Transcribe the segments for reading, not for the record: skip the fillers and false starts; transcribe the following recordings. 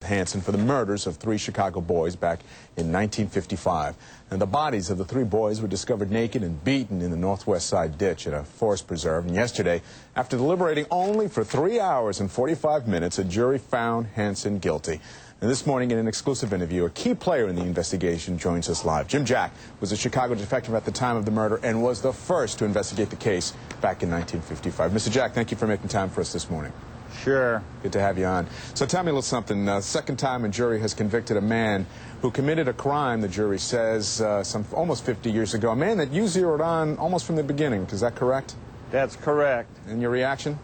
Hanson for the murders of 3 Chicago boys back in 1955. And the bodies of the 3 boys were discovered naked and beaten in the northwest side ditch at a forest preserve. And yesterday, after deliberating only for 3 hours and 45 minutes, a jury found Hanson guilty. And this morning, in an exclusive interview, a key player in the investigation joins us live. Jim Jack was a Chicago detective at the time of the murder and was the first to investigate the case back in 1955. Mr. Jack, thank you for making time for us this morning. Sure. Good to have you on. So tell me a little something. Second time a jury has convicted a man who committed a crime, the jury says, almost 50 years ago. A man that you zeroed on almost from the beginning. Is that correct? That's correct. And your reaction?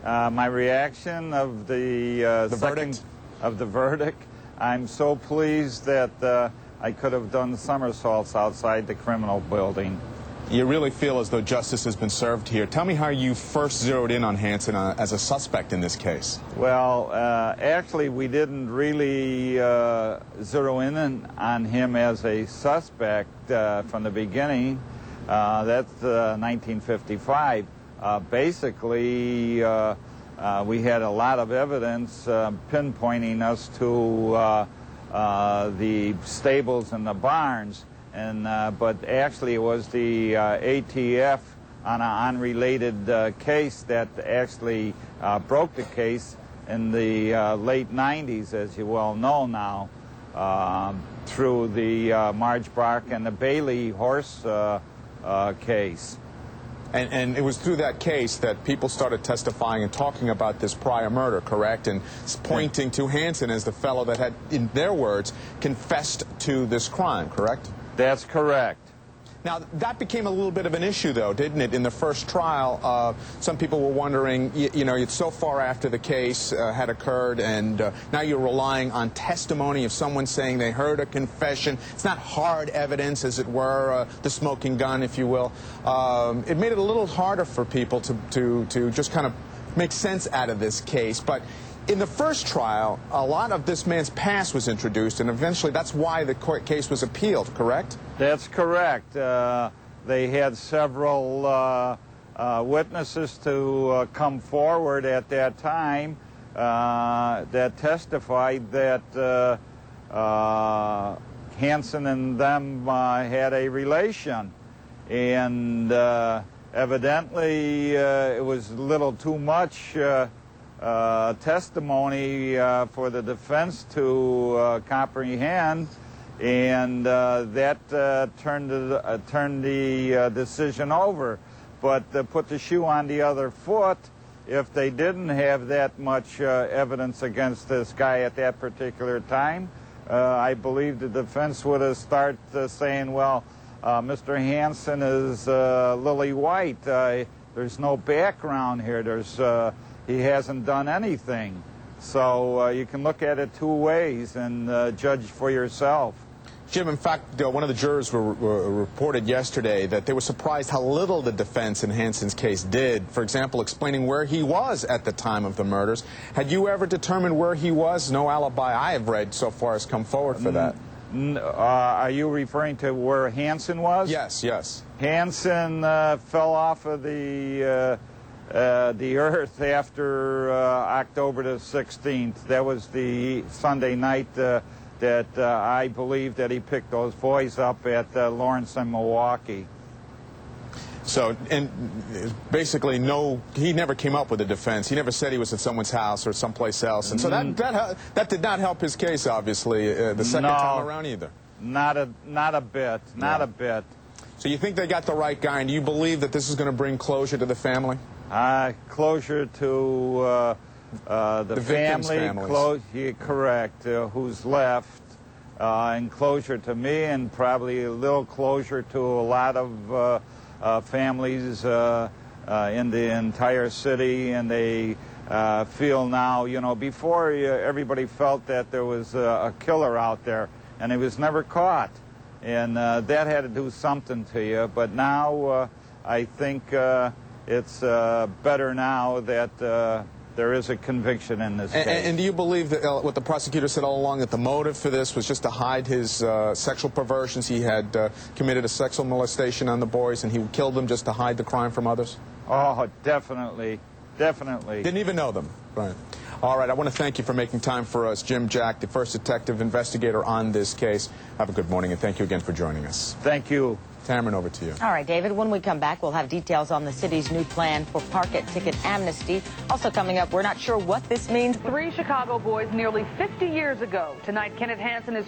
My reaction of the verdict? Of the verdict, I'm so pleased that I could have done somersaults outside the criminal building. You really feel as though justice has been served here. Tell me how you first zeroed in on Hanson as a suspect in this case. Well, actually, we didn't really zero in on him as a suspect from the beginning. That's 1955. Basically, we had a lot of evidence pinpointing us to the stables and the barns. But actually it was the ATF on an unrelated case that actually broke the case in the late 90s, as you well know now, through the Marge Bark and the Bailey horse case. And it was through that case that people started testifying and talking about this prior murder, correct? And pointing to Hanson as the fellow that had, in their words, confessed to this crime, correct? That's correct. Now, that became a little bit of an issue, though, didn't it? In the first trial, some people were wondering, you know, it's so far after the case had occurred, and now you're relying on testimony of someone saying they heard a confession. It's not hard evidence, as it were, the smoking gun, if you will. It made it a little harder for people to just kind of make sense out of this case. But in the first trial, a lot of this man's past was introduced, and eventually that's why the court case was appealed, correct? That's correct. They had several witnesses to come forward at that time that testified that Hanson and them had a relation. And evidently it was a little too much testimony for the defense to comprehend, and that turned the decision over. But to put the shoe on the other foot, if they didn't have that much evidence against this guy at that particular time, I believe the defense would have started saying, well, Mr. Hanson is lily white. There's no background here. He hasn't done anything. So you can look at it two ways and judge for yourself. Jim, in fact, one of the jurors were reported yesterday that they were surprised how little the defense in Hanson's case did. For example, explaining where he was at the time of the murders. Had you ever determined where he was? No alibi I have read so far has come forward for that. Are you referring to where Hanson was? Yes, yes. Hanson fell off of the earth after October the 16th. That was the Sunday night that I believe that he picked those boys up at Lawrence and Milwaukee. So, and basically he never came up with a defense. He never said he was at someone's house or someplace else. And so that did not help his case, obviously, the second time around either. Not a bit, not a bit. So you think they got the right guy, and do you believe that this is going to bring closure to the family? Closure to the family, correct, who's left, and closure to me, and probably a little closure to a lot of families in the entire city. And they feel now, you know, before everybody felt that there was a killer out there, and he was never caught. And that had to do something to you. But now I think it's better now that there is a conviction in this case. And do you believe that what the prosecutor said all along, that the motive for this was just to hide his sexual perversions? He had committed a sexual molestation on the boys, and he killed them just to hide the crime from others? Oh, definitely, definitely. Didn't even know them? Right. All right, I want to thank you for making time for us. Jim Jack, the first detective investigator on this case. Have a good morning, and thank you again for joining us. Thank you. Cameron, over to you. All right, David, when we come back, we'll have details on the city's new plan for park-it-ticket amnesty. Also coming up, we're not sure what this means. 3 Chicago boys nearly 50 years ago. Tonight, Kenneth Hanson is